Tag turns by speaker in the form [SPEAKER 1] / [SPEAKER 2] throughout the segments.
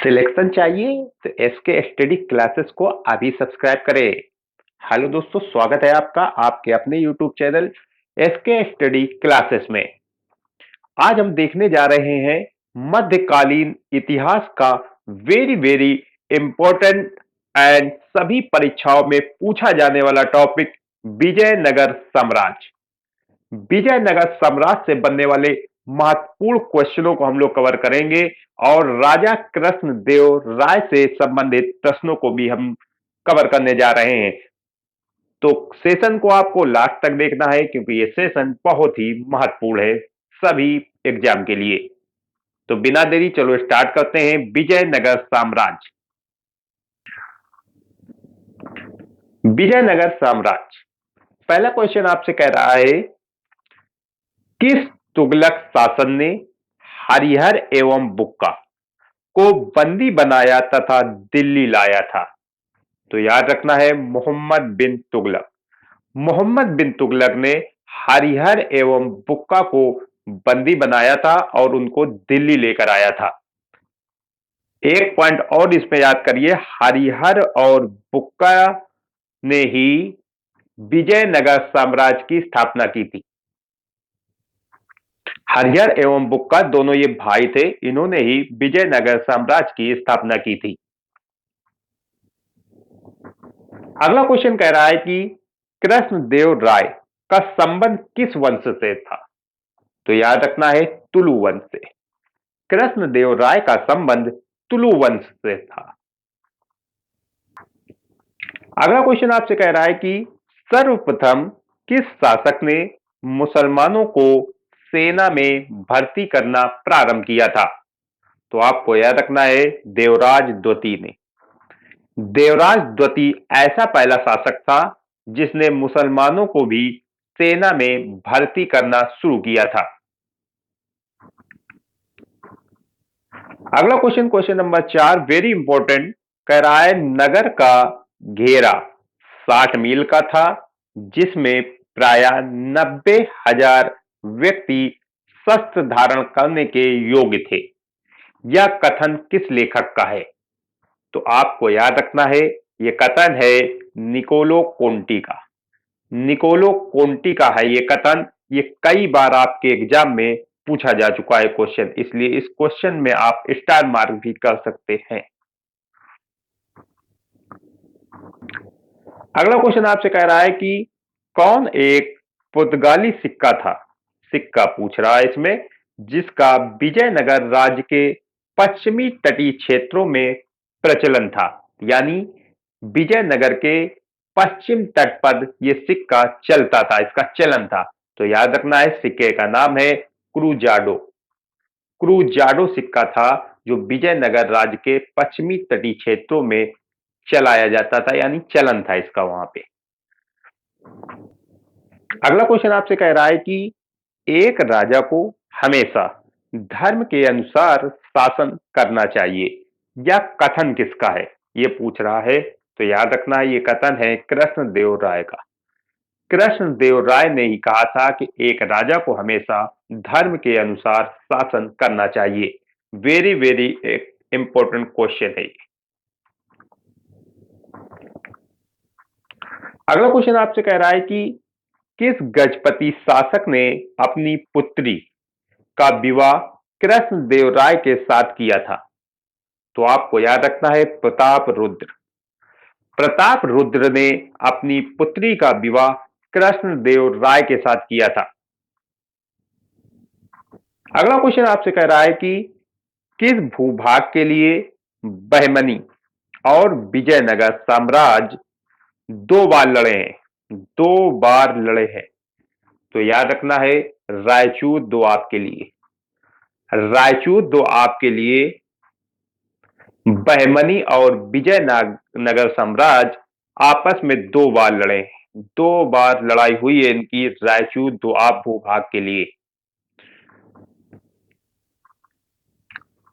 [SPEAKER 1] Selection चाहिए तो SK study classes को अभी सब्सक्राइब करें। हेलो दोस्तों, स्वागत है आपका आपके अपने YouTube channel SK study classes में। आज हम देखने जा रहे हैं मध्यकालीन इतिहास का वेरी वेरी इंपॉर्टेंट एंड सभी परीक्षाओं में पूछा जाने वाला टॉपिक विजयनगर साम्राज्य। विजयनगर साम्राज्य से बनने वाले महत्वपूर्ण क्वेश्चनों को हम लोग कवर करेंगे और राजा कृष्णदेव राय से संबंधित प्रश्नों को भी हम कवर करने जा रहे हैं। तो सेशन को आपको लास्ट तक देखना है क्योंकि ये सेशन बहुत ही महत्वपूर्ण है सभी एग्जाम के लिए। तो बिना देरी चलो स्टार्ट करते हैं। विजयनगर साम्राज्य। विजयनगर साम्राज्य, पहला क्वेश्चन आपसे कह रहा है किस तुगलक शासन ने हरिहर एवं बुक्का को बंदी बनाया तथा दिल्ली लाया था? तो याद रखना है मोहम्मद बिन तुगलक। मोहम्मद बिन तुगलक ने हरिहर एवं बुक्का को बंदी बनाया था और उनको दिल्ली लेकर आया था। एक पॉइंट और इसमें याद करिए, हरिहर और बुक्का ने ही विजयनगर साम्राज्य की स्थापना की थी। हरिहर एवं बुक्का दोनों ये भाई थे, इन्होंने ही विजयनगर साम्राज्य की स्थापना की थी। अगला क्वेश्चन कह रहा है कि कृष्णदेव राय का संबंध किस वंश से था? तो याद रखना है तुलु वंश से। कृष्णदेव राय का संबंध तुलु वंश से था। अगला क्वेश्चन आपसे कह रहा है कि सर्वप्रथम किस शासक ने मुसलमानों को सेना में भर्ती करना प्रारंभ किया था? तो आपको याद रखना है देवराज द्वितीय ने। देवराज द्वितीय ऐसा पहला शासक था जिसने मुसलमानों को भी सेना में भर्ती करना शुरू किया था। अगला question, question number 4, very important, कह रहा है नगर का घेरा 60 मील का था जिसमें प्राय 90,000 व्यक्ति शस्त्र धारण करने के योग्य थे। यह कथन किस लेखक का है? तो आपको याद रखना है यह कथन है निकोलो कोंटी का। निकोलो कोंटी का है ये कथन। ये कई बार आपके एग्जाम में पूछा जा चुका है क्वेश्चन, इसलिए इस क्वेश्चन में आप स्टार मार्क भी कर सकते हैं। अगला क्वेश्चन आपसे कह रहा है कि कौन एक पुर्तगाली सिक्का था? सिक्का पूछ रहा है इसमें जिसका विजयनगर राज्य के पश्चिमी तटीय क्षेत्रों में प्रचलन था, यानी विजयनगर के पश्चिम तट पर यह सिक्का चलता था, इसका चलन था। तो याद रखना है सिक्के का नाम है क्रूजाडो। क्रूजाडो सिक्का था जो विजयनगर राज्य के पश्चिमी तटीय क्षेत्रों में चलाया जाता था, यानी चलन था इसका वहां पे। अगला क्वेश्चन आपसे कह रहा है कि एक राजा को हमेशा धर्म के अनुसार शासन करना चाहिए, यह कथन किसका है? यह पूछ रहा है। तो याद रखना है यह कथन है कृष्णदेव राय का। कृष्णदेव राय ने ही कहा था कि एक राजा को हमेशा धर्म के अनुसार शासन करना चाहिए। वेरी वेरी इंपॉर्टेंट क्वेश्चन है। अगला क्वेश्चन आपसे कह रहा है कि किस गजपति शासक ने अपनी पुत्री का विवाह कृष्णदेव राय के साथ किया था? तो आपको याद रखना है प्रताप रुद्र। प्रताप रुद्र ने अपनी पुत्री का विवाह कृष्णदेव राय के साथ किया था। अगला क्वेश्चन आपसे कह रहा है कि किस भूभाग के लिए बहमनी और विजयनगर साम्राज्य 2 बार लड़े हैं? 2 बार लड़े हैं। तो याद रखना है रायचूर दोआब के लिए। रायचूर दोआब के लिए बहमनी और विजयनगर साम्राज्य आपस में 2 बार लड़े। 2 बार लड़ाई हुई है इनकी रायचूर दोआब भूभाग के लिए।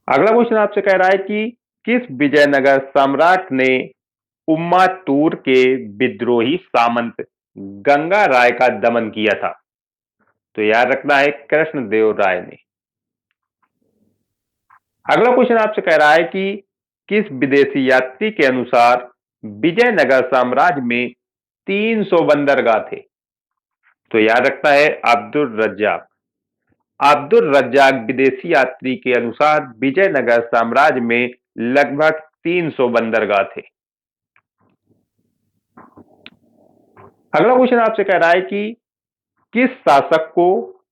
[SPEAKER 1] अगला क्वेश्चन आपसे कह रहा है कि किस विजयनगर सम्राट ने उम्मातूर के विद्रोही सामंत गंगा राय का दमन किया था? तो याद रखना है कृष्णदेव राय ने। अगला क्वेश्चन आपसे कह रहा है कि किस विदेशी यात्री के अनुसार विजयनगर साम्राज्य में 300 बंदरगाह थे? तो याद रखना है अब्दुल रज्जाक। अब्दुल रज्जाक विदेशी यात्री के अनुसार विजयनगर साम्राज्य में लगभग 300 बंदरगाह थे। अगला क्वेश्चन आपसे कह रहा है कि किस शासक को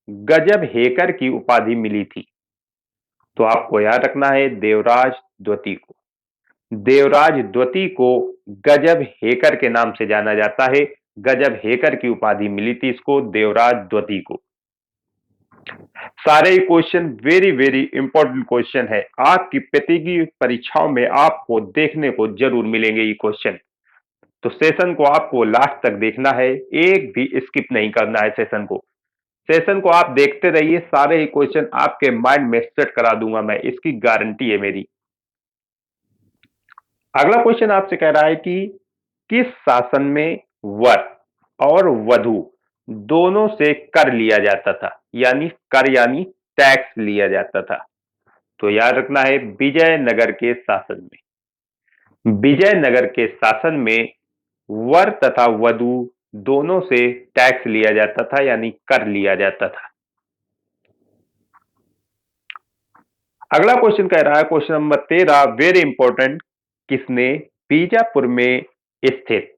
[SPEAKER 1] गजब हेकर की उपाधि मिली थी? तो आपको याद रखना है देवराज द्वितीय को। देवराज द्वितीय को गजब हेकर के नाम से जाना जाता है। गजब हेकर की उपाधि मिली थी इसको देवराज द्वितीय को। सारे question very very important question है। आपकी प्रतियोगी परीक्षाओं में आपको देखने को जरूर मिलेंगे ये क्वेश्चन। तो सेशन को आपको लास्ट तक देखना है, एक भी स्किप नहीं करना है सेशन को। सेशन को आप देखते रहिए, सारे ही क्वेश्चन आपके माइंड में सेट करा दूंगा मैं, इसकी गारंटी है मेरी। अगला क्वेश्चन आपसे कह रहा है कि किस शासन में वर और वधु दोनों से कर लिया जाता था, यानी कर यानी टैक्स लिया जाता था? तो याद रखना है विजयनगर के शासन में। विजयनगर के शासन में वर तथा वधु दोनों से टैक्स लिया जाता था, यानी कर लिया जाता था। अगला क्वेश्चन कह रहा है, क्वेश्चन नंबर 13 वेरी इंपॉर्टेंट, किसने बीजापुर में स्थित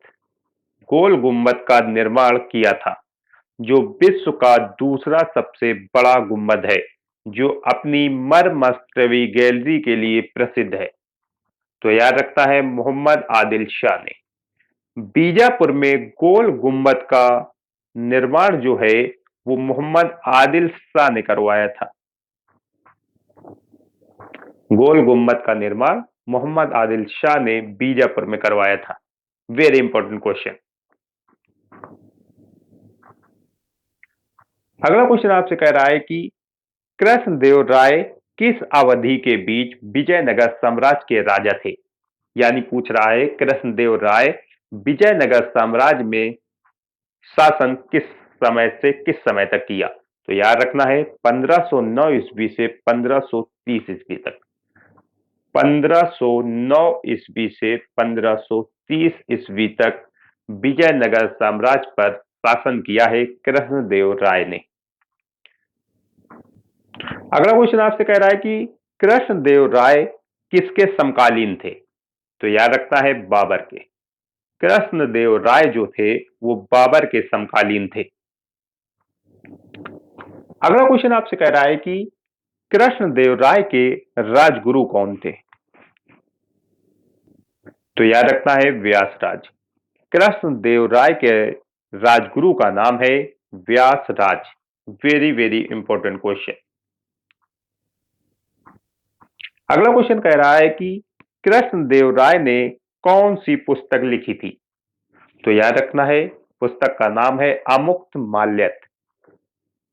[SPEAKER 1] गोल गुम्बद का निर्माण किया था, जो विश्व का दूसरा सबसे बड़ा गुम्बद है, जो अपनी मरमस्तवी गैलरी के लिए प्रसिद्ध है? तो याद रखता है मोहम्मद आदिल शाह ने। बीजापुर में गोल गुम्बद का निर्माण जो है वो मोहम्मद आदिल शाह ने करवाया था। गोल गुम्बद का निर्माण मोहम्मद आदिल शाह ने बीजापुर में करवाया था। Very important question. अगला क्वेश्चन आपसे कह रहा है कि कृष्णदेव राय किस अवधि के बीच विजयनगर साम्राज्य के राजा थे? यानी पूछ रहा है कृष्णदेव राय विजयनगर साम्राज्य में शासन किस समय से किस समय तक किया? तो याद रखना है 1509 ईस्वी से 1530 ईस्वी तक। 1509 ईस्वी से 1530 ईस्वी तक विजयनगर साम्राज्य पर शासन किया है कृष्णदेव राय ने। अगला क्वेश्चन आपसे कह रहा है कि कृष्णदेव राय किसके समकालीन थे? तो याद रखना है बाबर के। कृष्णदेव राय जो थे वो बाबर के समकालीन थे। अगला क्वेश्चन आपसे कह रहा है कि कृष्णदेव राय के राजगुरु कौन थे? तो याद रखना है व्यासराज। कृष्णदेव राय के राजगुरु का नाम है Vyasaraja. Very very important question. अगला क्वेश्चन कह रहा है कि कृष्णदेव राय ने कौन सी पुस्तक लिखी थी? तो याद रखना है पुस्तक का नाम है अमुक्त माल्यत।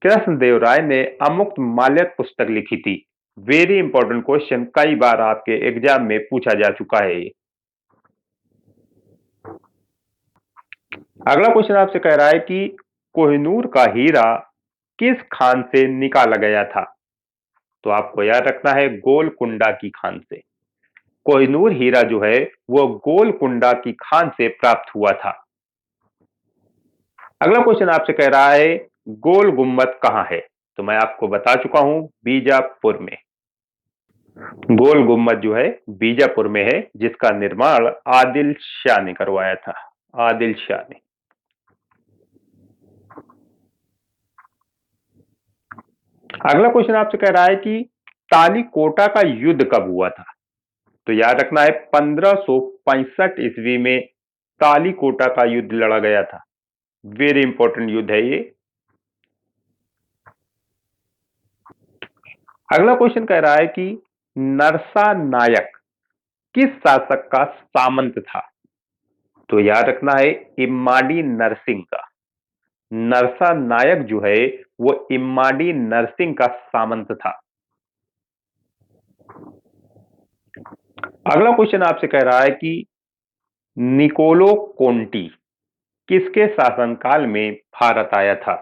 [SPEAKER 1] कृष्णदेव राय ने अमुक्त माल्यत पुस्तक लिखी थी। वेरी इंपॉर्टेंट क्वेश्चन, कई बार आपके एग्जाम में पूछा जा चुका है ये। अगला क्वेश्चन आपसे कह रहा है कि कोहिनूर का हीरा किस खान से निकाला गया था? तो आपको याद रखना है गोलकुंडा की खान से। कोहिनूर हीरा जो है वो गोलकुंडा की खान से प्राप्त हुआ था। अगला क्वेश्चन आपसे कह रहा है गोल गुम्बद कहां है? तो मैं आपको बता चुका हूं बीजापुर में। गोल गुम्बद जो है बीजापुर में है, जिसका निर्माण आदिल शाह ने करवाया था। आदिल शाह ने। अगला क्वेश्चन आपसे कह रहा है कि तालीकोटा का युद्ध कब हुआ था? तो याद रखना है 1565 ईस्वी में तालीकोटा का युद्ध लड़ा गया था। वेरी इंपॉर्टेंट युद्ध है ये। अगला क्वेश्चन कह रहा है कि नरसा नायक किस शासक का सामंत था? तो याद रखना है इम्माडी नरसिंह का। नरसा नायक जो है वो इम्माडी नरसिंह का सामंत था। अगला क्वेश्चन आपसे कह रहा है कि निकोलो कोंटी किसके शासनकाल में भारत आया था?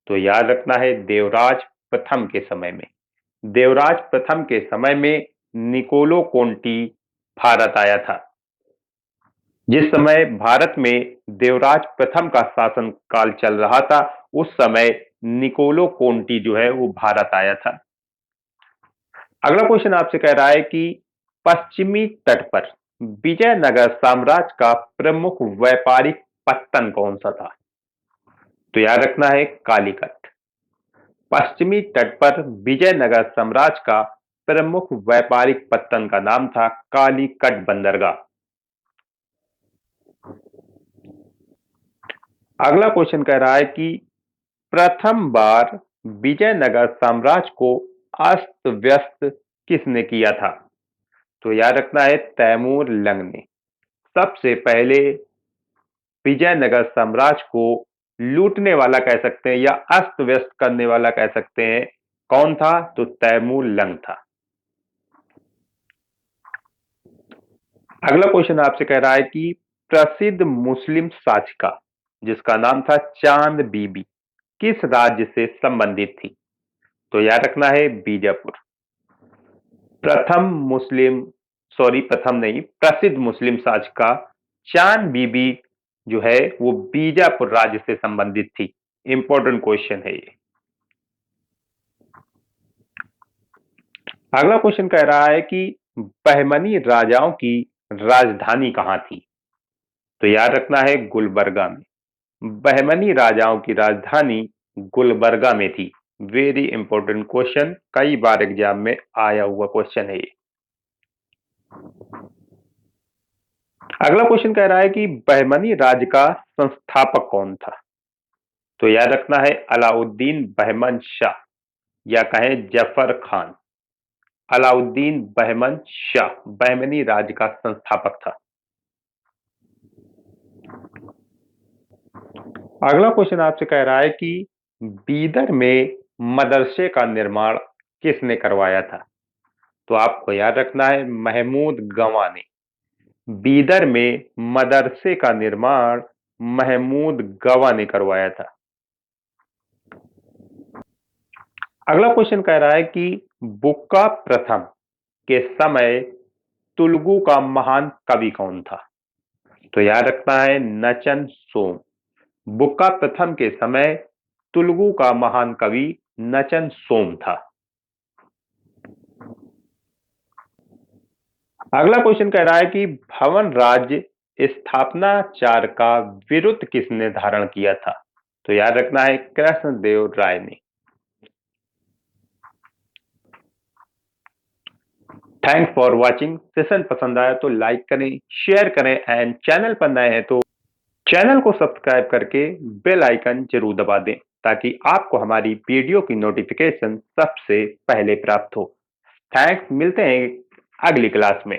[SPEAKER 1] तो याद रखना है देवराज प्रथम के समय में। देवराज प्रथम के समय में निकोलो कोंटी भारत आया था। जिस समय भारत में देवराज प्रथम का शासन काल चल रहा था, उस समय निकोलो कोंटी जो है वो भारत आया था। अगला क्वेश्चन आपसे कह रहा है कि पश्चिमी तट पर विजयनगर साम्राज्य का प्रमुख व्यापारिक पत्तन कौन सा था? तो याद रखना है कालीकट। पश्चिमी तट पर विजयनगर साम्राज्य का प्रमुख व्यापारिक पत्तन का नाम था कालीकट बंदरगाह। अगला क्वेश्चन कह रहा है कि प्रथम बार विजयनगर साम्राज्य को अस्त व्यस्त किसने किया था? तो याद रखना है तैमूर लंग ने। सबसे पहले विजयनगर साम्राज्य को लूटने वाला कह सकते हैं या अस्त व्यस्त करने वाला कह सकते हैं, कौन था? तो तैमूर लंग था। अगला क्वेश्चन आपसे कह रहा है कि प्रसिद्ध मुस्लिम साचिका जिसका नाम था चांद बीबी किस राज्य से संबंधित थी? तो याद रखना है बीजापुर। प्रथम मुस्लिम सॉरी प्रथम नहीं, प्रसिद्ध मुस्लिम साचिका चांद बीबी जो है वो बीजापुर राज्य से संबंधित थी। इंपॉर्टेंट क्वेश्चन है ये। अगला क्वेश्चन कह रहा है कि बहमनी राजाओं की राजधानी कहां थी? तो याद रखना है गुलबर्गा में। बहमनी राजाओं की राजधानी गुलबर्गा में थी। वेरी इंपॉर्टेंट क्वेश्चन, कई बार एग्जाम में आया हुआ क्वेश्चन है ये। अगला क्वेश्चन कह रहा है कि बहमनी राज्य का संस्थापक कौन था? तो याद रखना है अलाउद्दीन बहमन शाह या कहें जफर खान। अलाउद्दीन बहमन शाह बहमनी राज्य का संस्थापक था। अगला क्वेश्चन आपसे कह रहा है कि बीदर में मदरसे का निर्माण किसने करवाया था? तो आपको याद रखना है महमूद गवां ने। बीदर में मदरसे का निर्माण महमूद गवां ने करवाया था। अगला क्वेश्चन कह रहा है कि बुक्का प्रथम के समय तुलुगु का महान कवि कौन था? तो याद रखना है नचन सोम। बुक्का प्रथम के समय तुलुगु का महान कवि नचन सोम था। अगला क्वेश्चन कह रहा है कि भवन राज्य स्थापनाचार का विरुद्ध किसने धारण किया था? तो याद रखना है कृष्णदेव राय ने। Thanks for watching. सेशन पसंद आया तो लाइक करें, शेयर करें एंड चैनल पर नए हैं तो चैनल को सब्सक्राइब करके बेल आइकन जरूर दबा दें ताकि आपको हमारी वीडियो की नोटिफिकेशन सबसे पहले प्राप्त हो। थैंक्स, मिलते हैं अगली क्लास में।